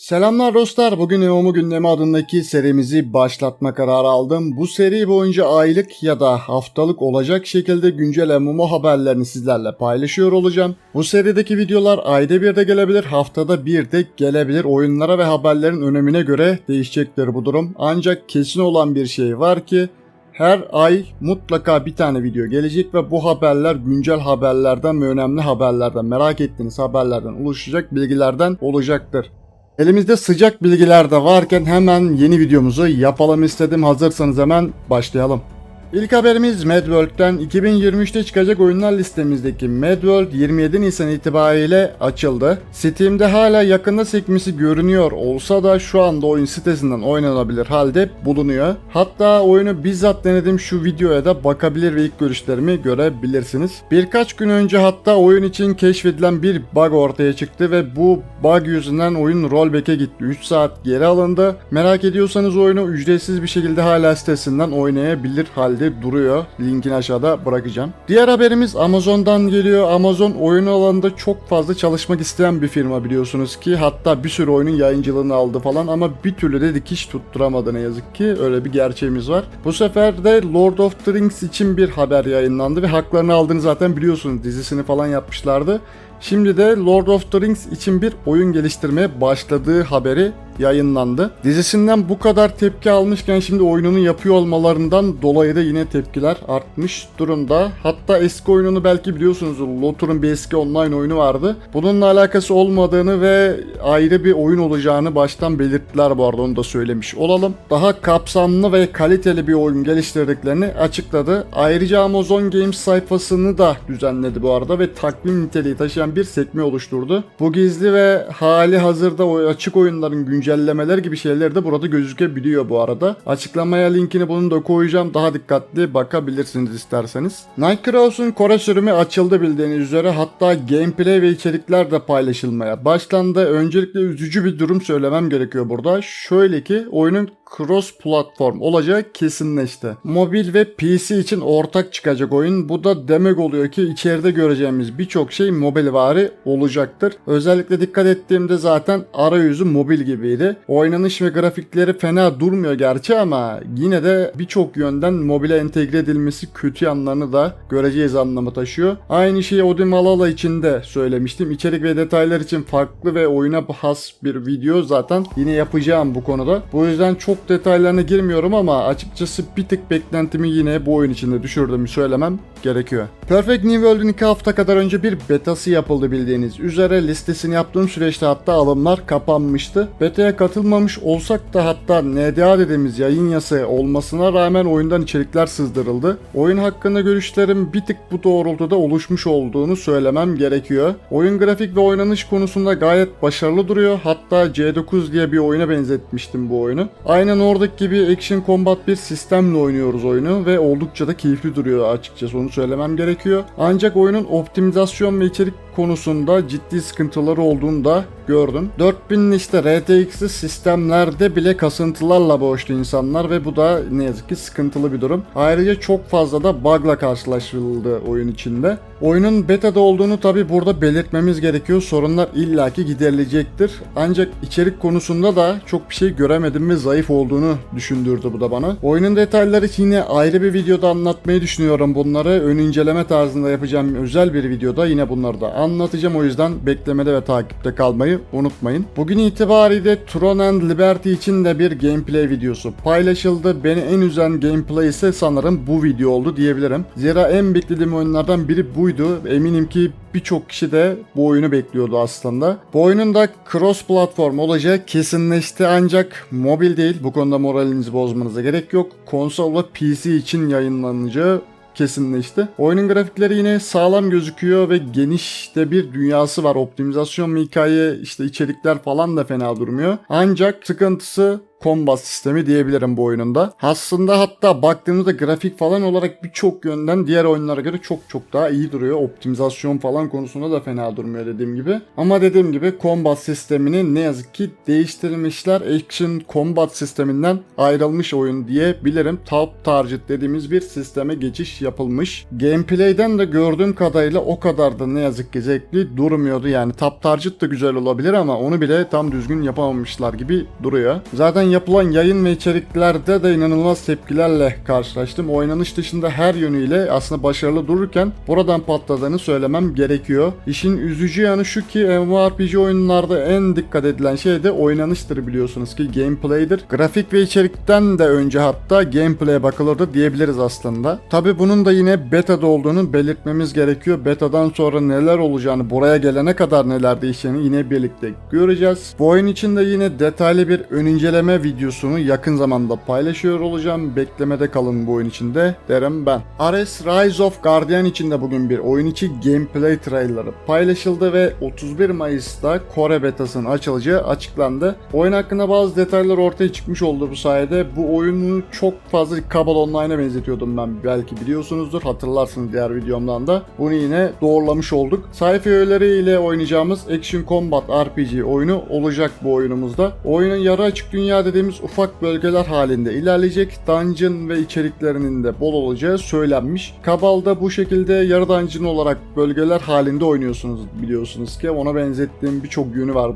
Selamlar dostlar. Bugün MMO Gündemi adındaki serimizi başlatma kararı aldım. Bu seri boyunca aylık ya da haftalık olacak şekilde güncel MMO haberlerini sizlerle paylaşıyor olacağım. Bu serideki videolar ayda bir de gelebilir, haftada bir de gelebilir. Oyunlara ve haberlerin önemine göre değişecektir bu durum. Ancak kesin olan bir şey var ki her ay mutlaka bir tane video gelecek ve bu haberler güncel haberlerden ve önemli haberlerden, merak ettiğiniz haberlerden oluşacak bilgilerden olacaktır. Elimizde sıcak bilgiler de varken hemen yeni videomuzu yapalım istedim. Hazırsanız hemen başlayalım. İlk haberimiz Mad World'den. 2023'te çıkacak oyunlar listemizdeki Mad World 27 Nisan itibariyle açıldı. Steam'de hala yakında sekmesi görünüyor olsa da şu anda oyun sitesinden oynanabilir halde bulunuyor. Hatta oyunu bizzat denedim, şu videoya da bakabilir ve ilk görüşlerimi görebilirsiniz. Birkaç gün önce hatta oyun için keşfedilen bir bug ortaya çıktı ve bu bug yüzünden oyun rollback'e gitti. 3 saat geri alındı. Merak ediyorsanız oyunu ücretsiz bir şekilde hala sitesinden oynayabilir halde duruyor. Linkini aşağıda bırakacağım. Diğer haberimiz Amazon'dan geliyor. Amazon oyun alanında çok fazla çalışmak isteyen bir firma biliyorsunuz ki. Hatta bir sürü oyunun yayıncılığını aldı falan ama bir türlü de dikiş tutturamadı ne yazık ki. Öyle bir gerçeğimiz var. Bu sefer de Lord of the Rings için bir haber yayınlandı ve haklarını aldığını zaten biliyorsunuz. Dizisini falan yapmışlardı. Şimdi de Lord of the Rings için bir oyun geliştirmeye başladığı haberi yayınlandı. Dizisinden bu kadar tepki almışken şimdi oyununu yapıyor olmalarından dolayı da yine tepkiler artmış durumda. Hatta eski oyununu belki biliyorsunuz, LoTR'un bir eski online oyunu vardı. Bununla alakası olmadığını ve ayrı bir oyun olacağını baştan belirttiler, bu arada onu da söylemiş olalım. Daha kapsamlı ve kaliteli bir oyun geliştirdiklerini açıkladı. Ayrıca Amazon Games sayfasını da düzenledi bu arada ve takvim niteliği taşıyan bir sekme oluşturdu. Bu gizli ve hali hazırda açık oyunların güncellemeler gibi şeyler de burada gözükebiliyor bu arada. Açıklamaya linkini bunu da koyacağım. Daha dikkatli bakabilirsiniz isterseniz. Nightcrawler'ın Kore sürümü açıldı bildiğiniz üzere. Hatta gameplay ve içerikler de paylaşılmaya başlandı. Öncelikle üzücü bir durum söylemem gerekiyor burada. Şöyle ki oyunun cross platform olacağı kesinleşti. Mobil ve PC için ortak çıkacak oyun. Bu da demek oluyor ki içeride göreceğimiz birçok şey mobilvari olacaktır. Özellikle dikkat ettiğimde zaten arayüzü mobil gibiydi. Oynanış ve grafikleri fena durmuyor gerçi ama yine de birçok yönden mobile entegre edilmesi kötü yanlarını da göreceğiz anlamı taşıyor. Aynı şeyi Odin Valhalla için de söylemiştim. İçerik ve detaylar için farklı ve oyuna has bir video zaten yine yapacağım bu konuda. Bu yüzden çok detaylarına girmiyorum ama açıkçası bir tık beklentimi yine bu oyun içinde düşürdüğümü söylemem gerekiyor. Perfect New World'un 2 hafta kadar önce bir betası yapıldı bildiğiniz üzere. Listesini yaptığım süreçte hatta alımlar kapanmıştı. Beta'ya katılmamış olsak da hatta NDA dediğimiz yayın yasağı olmasına rağmen oyundan içerikler sızdırıldı. Oyun hakkında görüşlerim bir tık bu doğrultuda oluşmuş olduğunu söylemem gerekiyor. Oyun grafik ve oynanış konusunda gayet başarılı duruyor. Hatta C9 diye bir oyuna benzetmiştim bu oyunu. Aynen oradaki gibi action combat bir sistemle oynuyoruz oyunu ve oldukça da keyifli duruyor açıkçası, onu söylemem gerekiyor. Ancak oyunun optimizasyon ve içerik konusunda ciddi sıkıntıları olduğunu da gördüm. 4000 işte RTX'li sistemlerde bile kasıntılarla boğuştu insanlar ve bu da ne yazık ki sıkıntılı bir durum. Ayrıca çok fazla da bug'la karşılaştırıldı oyun içinde. Oyunun beta'da olduğunu tabi burada belirtmemiz gerekiyor. Sorunlar illaki giderilecektir. Ancak içerik konusunda da çok bir şey göremedim ve zayıf olduğunu düşündürdü bu da bana. Oyunun detayları için yine ayrı bir videoda anlatmayı düşünüyorum bunları. Ön inceleme tarzında yapacağım özel bir videoda yine bunları da anlatacağım. O yüzden beklemede ve takipte kalmayı unutmayın. Bugün itibariyle Tron and Liberty için de bir gameplay videosu paylaşıldı. Beni en üzen gameplay ise sanırım bu video oldu diyebilirim. Zira en beklediğim oyunlardan biri buydu. Eminim ki birçok kişi de bu oyunu bekliyordu aslında. Bu oyunun da cross platform olacağı kesinleşti ancak mobil değil. Bu konuda moralinizi bozmanıza gerek yok. Konsol ve PC için yayınlanacağı kesinleşti. Oyunun grafikleri yine sağlam gözüküyor ve geniş de bir dünyası var. Optimizasyon ve hikaye işte içerikler falan da fena durmuyor. Ancak sıkıntısı combat sistemi diyebilirim bu oyununda. Aslında hatta baktığımızda grafik falan olarak birçok yönden diğer oyunlara göre çok çok daha iyi duruyor. Optimizasyon falan konusunda da fena durmuyor dediğim gibi. Ama dediğim gibi combat sistemini ne yazık ki değiştirmişler. Action combat sisteminden ayrılmış oyun diyebilirim. Top target dediğimiz bir sisteme geçiş yapılmış. Gameplay'den de gördüğüm kadarıyla o kadar da ne yazık ki zevkli durmuyordu. Yani top target da güzel olabilir ama onu bile tam düzgün yapamamışlar gibi duruyor. Zaten yapılan yayın ve içeriklerde de inanılmaz tepkilerle karşılaştım. Oynanış dışında her yönüyle aslında başarılı dururken buradan patladığını söylemem gerekiyor. İşin üzücü yanı şu ki MMORPG oyunlarda en dikkat edilen şey de oynanıştır, biliyorsunuz ki gameplay'dir. Grafik ve içerikten de önce hatta gameplay'e bakılırdı diyebiliriz aslında. Tabi bunun da yine beta'da olduğunu belirtmemiz gerekiyor. Beta'dan sonra neler olacağını, buraya gelene kadar neler değişeceğini yine birlikte göreceğiz. Bu oyun için de yine detaylı bir ön inceleme videosunu yakın zamanda paylaşıyor olacağım. Beklemede kalın bu oyun içinde derim ben. Ares Rise of Guardian için de bugün bir oyun içi gameplay trailerı paylaşıldı ve 31 Mayıs'ta Kore betasının açılacağı açıklandı. Oyun hakkında bazı detaylar ortaya çıkmış oldu bu sayede. Bu oyunu çok fazla Cabal Online'a benzetiyordum ben, belki biliyorsunuzdur, hatırlarsınız diğer videomdan da. Bunu yine doğrulamış olduk. Sayfa öğeleriyle oynayacağımız Action Combat RPG oyunu olacak bu oyunumuzda. Oyunun yarı açık dünya dediğimiz ufak bölgeler halinde ilerleyecek. Dungeon ve içeriklerinin de bol olacağı söylenmiş. Cabal'da bu şekilde yarı dungeon olarak bölgeler halinde oynuyorsunuz, biliyorsunuz ki. Ona benzettiğim birçok yönü var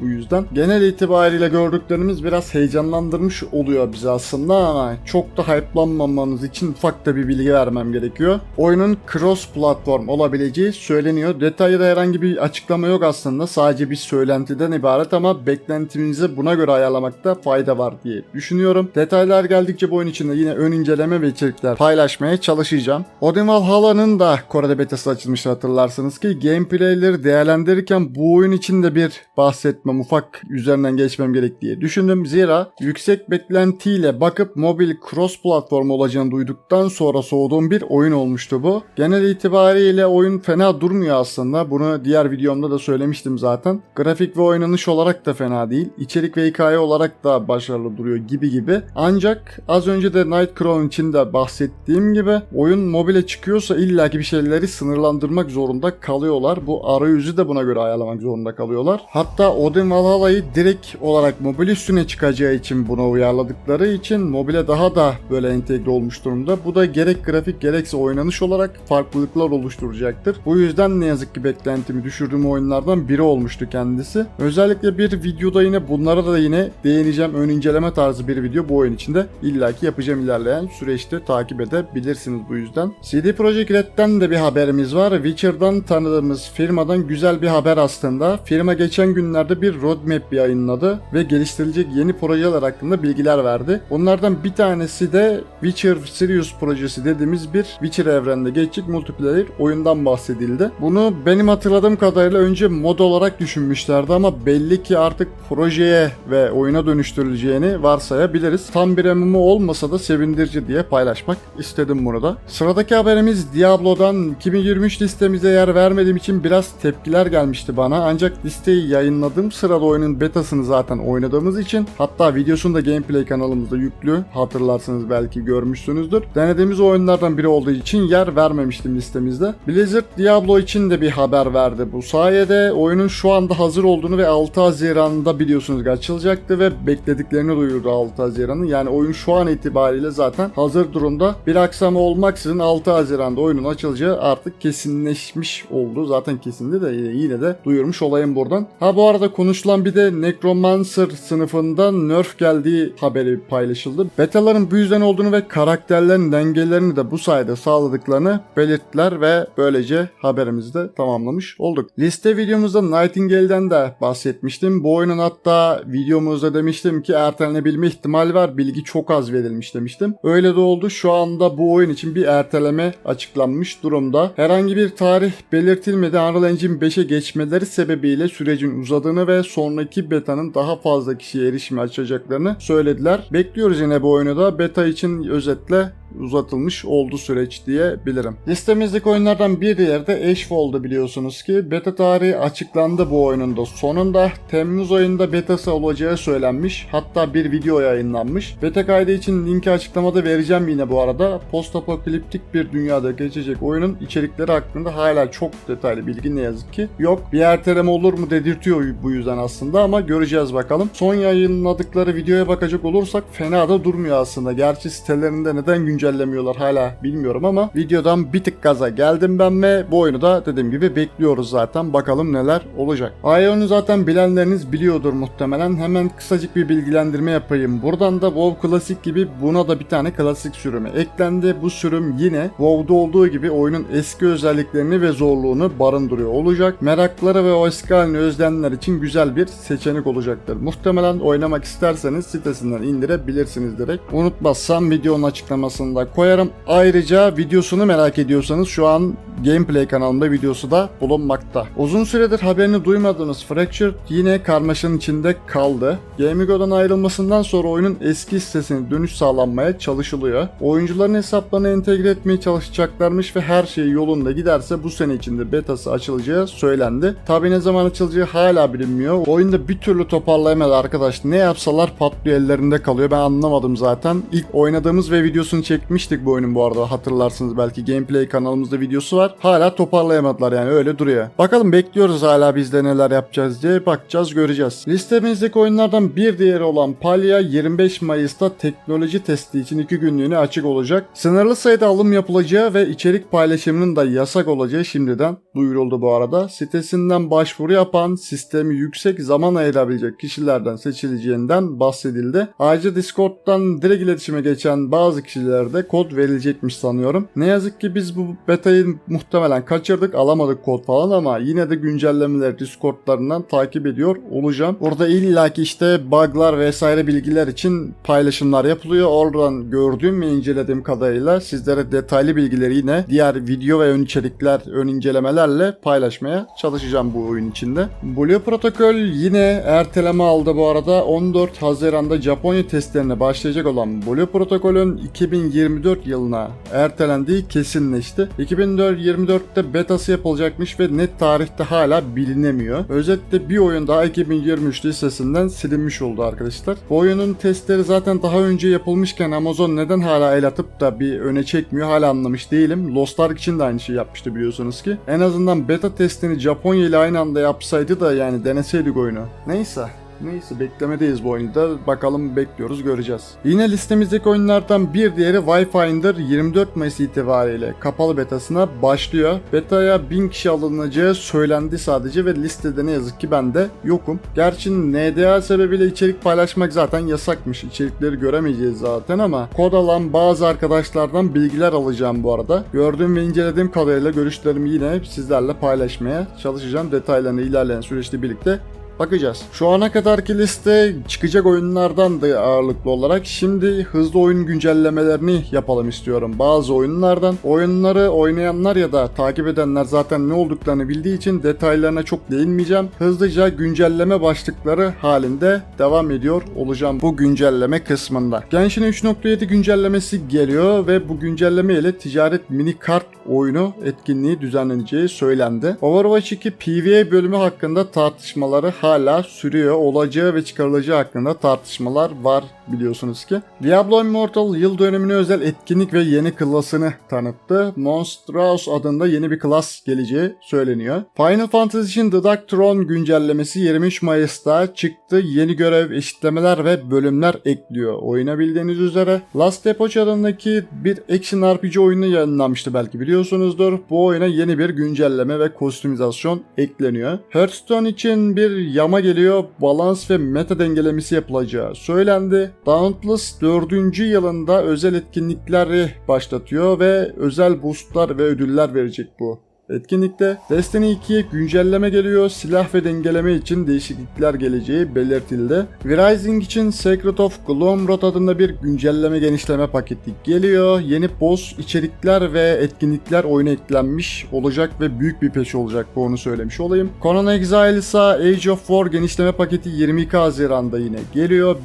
bu yüzden. Genel itibariyle gördüklerimiz biraz heyecanlandırmış oluyor bizi aslında ama çok da hype'lanmamanız için ufak da bir bilgi vermem gerekiyor. Oyunun cross platform olabileceği söyleniyor. Detaylı da herhangi bir açıklama yok aslında. Sadece bir söylentiden ibaret ama beklentimizi buna göre ayarlamakta fayda var diye düşünüyorum. Detaylar geldikçe bu oyun içinde yine ön inceleme ve içerikler paylaşmaya çalışacağım. Odin Valhalla'nın da Kore'de betası açılmıştı, hatırlarsınız ki. Gameplay'leri değerlendirirken bu oyun için de bir bahsetmem, ufak üzerinden geçmem gerek diye düşündüm. Zira yüksek beklentiyle bakıp mobil cross platform olacağını duyduktan sonra soğuduğum bir oyun olmuştu bu. Genel itibariyle oyun fena durmuyor aslında. Bunu diğer videomda da söylemiştim zaten. Grafik ve oynanış olarak da fena değil. İçerik ve hikaye olarak da başarılı duruyor gibi. Ancak az önce de Nightcrawler için de bahsettiğim gibi oyun mobile çıkıyorsa illaki bir şeyleri sınırlandırmak zorunda kalıyorlar. Bu arayüzü de buna göre ayarlamak zorunda kalıyorlar. Hatta Odin Valhalla'yı direkt olarak mobil üstüne çıkacağı için buna uyarladıkları için mobile daha da böyle entegre olmuş durumda. Bu da gerek grafik gerekse oynanış olarak farklılıklar oluşturacaktır. Bu yüzden ne yazık ki beklentimi düşürdüğüm oyunlardan biri olmuştu kendisi. Özellikle bir videoda yine bunlara da yine değineceğim. Ön inceleme tarzı bir video bu oyun içinde illaki yapacağım, ilerleyen süreçte takip edebilirsiniz bu yüzden. CD Projekt Red'den de bir haberimiz var. Witcher'dan tanıdığımız firmadan güzel bir haber aslında. Firma geçen günlerde bir roadmap yayınladı ve geliştirilecek yeni projeler hakkında bilgiler verdi. Bunlardan bir tanesi de Witcher Serious projesi dediğimiz bir Witcher evreninde geçecek multiplayer oyundan bahsedildi. Bunu benim hatırladığım kadarıyla önce mod olarak düşünmüşlerdi ama belli ki artık projeye ve oyuna dönüştürüleceğini varsayabiliriz. Tam bir MMO olmasa da sevindirici diye paylaşmak istedim bunu da. Sıradaki haberimiz Diablo'dan. 2023 listemize yer vermediğim için biraz tepkiler gelmişti bana. Ancak listeyi yayınladığım sırada oyunun betasını zaten oynadığımız için, hatta videosunu da gameplay kanalımızda yüklü, hatırlarsınız, belki görmüşsünüzdür. Denediğimiz oyunlardan biri olduğu için yer vermemiştim listemizde. Blizzard Diablo için de bir haber verdi. Bu sayede oyunun şu anda hazır olduğunu ve 6 Haziran'da biliyorsunuz açılacaktı ve beklediklerini duyurdu 6 Haziran'ı. Yani oyun şu an itibariyle zaten hazır durumda. Bir aksama olmaksızın 6 Haziran'da oyunun açılacağı artık kesinleşmiş oldu. Zaten kesindi de yine de duyurmuş olayım buradan. Ha, bu arada konuşulan bir de Necromancer sınıfından nerf geldiği haberi paylaşıldı. Betaların bu yüzden olduğunu ve karakterlerin dengelerini de bu sayede sağladıklarını belirttiler ve böylece haberimizi de tamamlamış olduk. Liste videomuzda Nightingale'den de bahsetmiştim. Bu oyunun hatta videomuzda demiştim ki ertelenebilme ihtimali var. Bilgi çok az verilmiş demiştim. Öyle de oldu. Şu anda bu oyun için bir erteleme açıklanmış durumda. Herhangi bir tarih belirtilmedi. Unreal Engine 5'e geçmeleri sebebiyle sürecin uzadığını ve sonraki betanın daha fazla kişiye erişimi açacaklarını söylediler. Bekliyoruz yine bu oyunu da. Beta için özetle uzatılmış oldu süreç diyebilirim. Listemizdeki oyunlardan bir diğeri de Ashfall'du biliyorsunuz ki. Beta tarihi açıklandı bu oyunun da sonunda. Temmuz ayında betası olacağı söylenmiş. Hatta bir video yayınlanmış. Beta kaydı için linki açıklamada vereceğim yine bu arada. Post apokaliptik bir dünyada geçecek oyunun içerikleri hakkında hala çok detaylı bilgi ne yazık ki yok. Bir erteleme olur mu dedirtiyor bu yüzden aslında ama göreceğiz bakalım. Son yayınladıkları videoya bakacak olursak fena da durmuyor aslında. Gerçi sitelerinde neden güncellemiyorlar hala bilmiyorum ama videodan bir tık gaza geldim ben ve bu oyunu da dediğim gibi bekliyoruz zaten. Bakalım neler olacak. Ion'u zaten bilenleriniz biliyordur muhtemelen. Hemen kısacık bir bilgilendirme yapayım. Buradan da WoW Classic gibi buna da bir tane klasik sürümü eklendi. Bu sürüm yine WoW'da olduğu gibi oyunun eski özelliklerini ve zorluğunu barındırıyor olacak. Meraklıları ve o eski halini özleyenler için güzel bir seçenek olacaktır. Muhtemelen oynamak isterseniz sitesinden indirebilirsiniz direkt. Unutmazsam videonun açıklamasını da koyarım. Ayrıca videosunu merak ediyorsanız şu an Gameplay kanalımda videosu da bulunmakta. Uzun süredir haberini duymadığınız Fractured yine karmaşanın içinde kaldı. Gamigo'dan ayrılmasından sonra oyunun eski sitesine dönüş sağlanmaya çalışılıyor. Oyuncuların hesaplarını entegre etmeye çalışacaklarmış ve her şey yolunda giderse bu sene içinde betası açılacağı söylendi. Tabi ne zaman açılacağı hala bilinmiyor. Oyunda bir türlü toparlayamadı arkadaş. Ne yapsalar patlıyor, ellerinde kalıyor. Ben anlamadım zaten. İlk oynadığımız ve videosunu çekmiştik bu oyunun bu arada. Hatırlarsınız belki Gameplay kanalımızda videosu var. Hala toparlayamadılar yani, öyle duruyor. Bakalım, bekliyoruz hala biz de neler yapacağız diye, bakacağız göreceğiz. Listemizdeki oyunlardan bir diğeri olan Palia 25 Mayıs'ta teknoloji testi için 2 günlüğüne açık olacak. Sınırlı sayıda alım yapılacağı ve içerik paylaşımının da yasak olacağı şimdiden duyuruldu bu arada. Sitesinden başvuru yapan, sistemi yüksek zaman ayırabilecek kişilerden seçileceğinden bahsedildi. Ayrıca Discord'dan direkt iletişime geçen bazı kişilere de kod verilecekmiş sanıyorum. Ne yazık ki biz bu betayı muhtemelen kaçırdık, alamadık kod falan ama yine de güncellemeleri Discord'larından takip ediyor olacağım. Orada illaki işte bug'lar vesaire bilgiler için paylaşımlar yapılıyor. Oradan gördüğüm ve incelediğim kadarıyla sizlere detaylı bilgileri yine diğer video ve ön içerikler, ön incelemelerle paylaşmaya çalışacağım bu oyun içinde. Blue Protocol yine erteleme aldı bu arada. 14 Haziran'da Japonya testlerine başlayacak olan Blue Protocol'ün 2024 yılına ertelendiği kesinleşti. 2024'te betası yapılacakmış ve net tarihte hala bilinemiyor. Özetle bir oyun daha 2023 listesinden silinmiş oldu arkadaşlar. Bu oyunun testleri zaten daha önce yapılmışken Amazon neden hala el atıp da bir öne çekmiyor hala anlamış değilim. Lost Ark için de aynı şey yapmıştı biliyorsunuz ki. En azından beta testini Japonya ile aynı anda yapsaydı da yani deneseydik oyunu. Neyse beklemedeyiz bu oyunda. Bakalım, bekliyoruz göreceğiz. Yine listemizdeki oyunlardan bir diğeri Wayfinder 24 Mayıs itibariyle kapalı betasına başlıyor. Betaya 1000 kişi alınacağı söylendi sadece ve listede ne yazık ki ben de yokum. Gerçi NDA sebebiyle içerik paylaşmak zaten yasakmış. İçerikleri göremeyeceğiz zaten ama kod alan bazı arkadaşlardan bilgiler alacağım bu arada. Gördüğüm ve incelediğim kadarıyla görüşlerimi yine sizlerle paylaşmaya çalışacağım. Detaylarını ilerleyen süreçte birlikte bakacağız. Şu ana kadarki liste çıkacak oyunlardan da ağırlıklı olarak. Şimdi hızlı oyun güncellemelerini yapalım istiyorum. Bazı oyunlardan. Oyunları oynayanlar ya da takip edenler zaten ne olduklarını bildiği için detaylarına çok değinmeyeceğim. Hızlıca güncelleme başlıkları halinde devam ediyor olacağım bu güncelleme kısmında. Genshin 3.7 güncellemesi geliyor ve bu güncelleme ile ticaret mini kart oyunu etkinliği düzenleneceği söylendi. Overwatch 2 PvE bölümü hakkında tartışmaları hala sürüyor. Olacağı ve çıkarılacağı hakkında tartışmalar var biliyorsunuz ki. Diablo Immortal yıl dönümüne özel etkinlik ve yeni klasını tanıttı. Monstrous adında yeni bir klas geleceği söyleniyor. Final Fantasy için The Dark Throne güncellemesi 23 Mayıs'ta çıktı. Yeni görev, eşitlemeler ve bölümler ekliyor. Oyuna bildiğiniz üzere Last Epoch adındaki bir action RPG oyunu yayınlanmıştı, belki biliyorsunuzdur. Bu oyuna yeni bir güncelleme ve kostümizasyon ekleniyor. Hearthstone için bir yama geliyor. Balans ve meta dengelemesi yapılacağı söylendi. Dauntless 4. yılında özel etkinlikleri başlatıyor ve özel boostlar ve ödüller verecek bu etkinlikte. Destiny 2'ye güncelleme geliyor. Silah ve dengeleme için değişiklikler geleceği belirtildi. V-Rising için Secret of Gloomrot adında bir güncelleme genişleme paketi geliyor. Yeni boss içerikler ve etkinlikler oyuna eklenmiş olacak ve büyük bir patch olacak, bu onu söylemiş olayım. Conan Exile ise Age of War genişleme paketi 22 Haziran'da yine geliyor.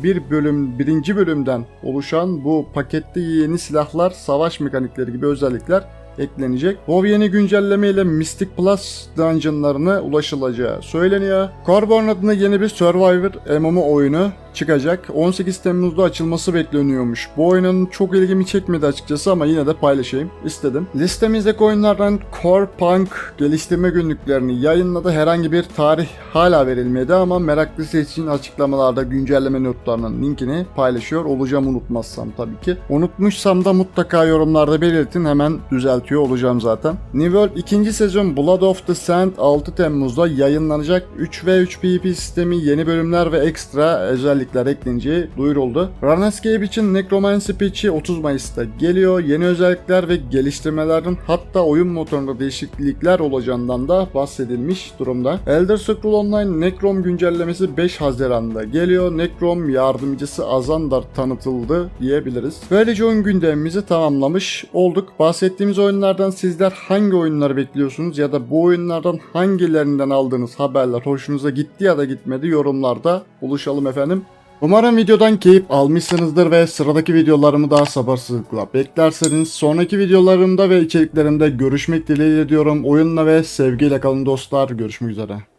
Birinci bölümden oluşan bu pakette yeni silahlar, savaş mekanikleri gibi özellikler eklenecek. WoW yeni güncelleme ile Mystic Plus dungeonlarına ulaşılacağı söyleniyor. Corborn adında yeni bir Survivor MMO oyunu çıkacak. 18 Temmuz'da açılması bekleniyormuş. Bu oyunun çok ilgimi çekmedi açıkçası ama yine de paylaşayım istedim. Listemizdeki oyunlardan Core Punk geliştirme günlüklerini yayınladı. Herhangi bir tarih hala verilmedi ama meraklısı için açıklamalarda güncelleme notlarının linkini paylaşıyor olacağım, unutmazsam tabii ki. Unutmuşsam da mutlaka yorumlarda belirtin, hemen düzeltiyor olacağım zaten. New World 2. sezon Blood of the Sand 6 Temmuz'da yayınlanacak. 3v3 PvP sistemi, yeni bölümler ve ekstra özellikler ekleneceği duyuruldu. Runescape için Necromancy patch'i 30 Mayıs'ta geliyor. Yeni özellikler ve geliştirmelerin, hatta oyun motorunda değişiklikler olacağından da bahsedilmiş durumda. Elder Scrolls Online Necrom güncellemesi 5 Haziran'da geliyor. Necrom yardımcısı Azandar tanıtıldı diyebiliriz. Böylece oyun gündemimizi tamamlamış olduk. Bahsettiğimiz oyunlardan sizler hangi oyunları bekliyorsunuz ya da bu oyunlardan hangilerinden aldığınız haberler hoşunuza gitti ya da gitmedi, yorumlarda buluşalım efendim. Umarım videodan keyif almışsınızdır ve sıradaki videolarımı daha sabırsızlıkla beklerseniz sonraki videolarımda ve içeriklerimde görüşmek dileğiyle diyorum. Oyunla ve sevgiyle kalın dostlar. Görüşmek üzere.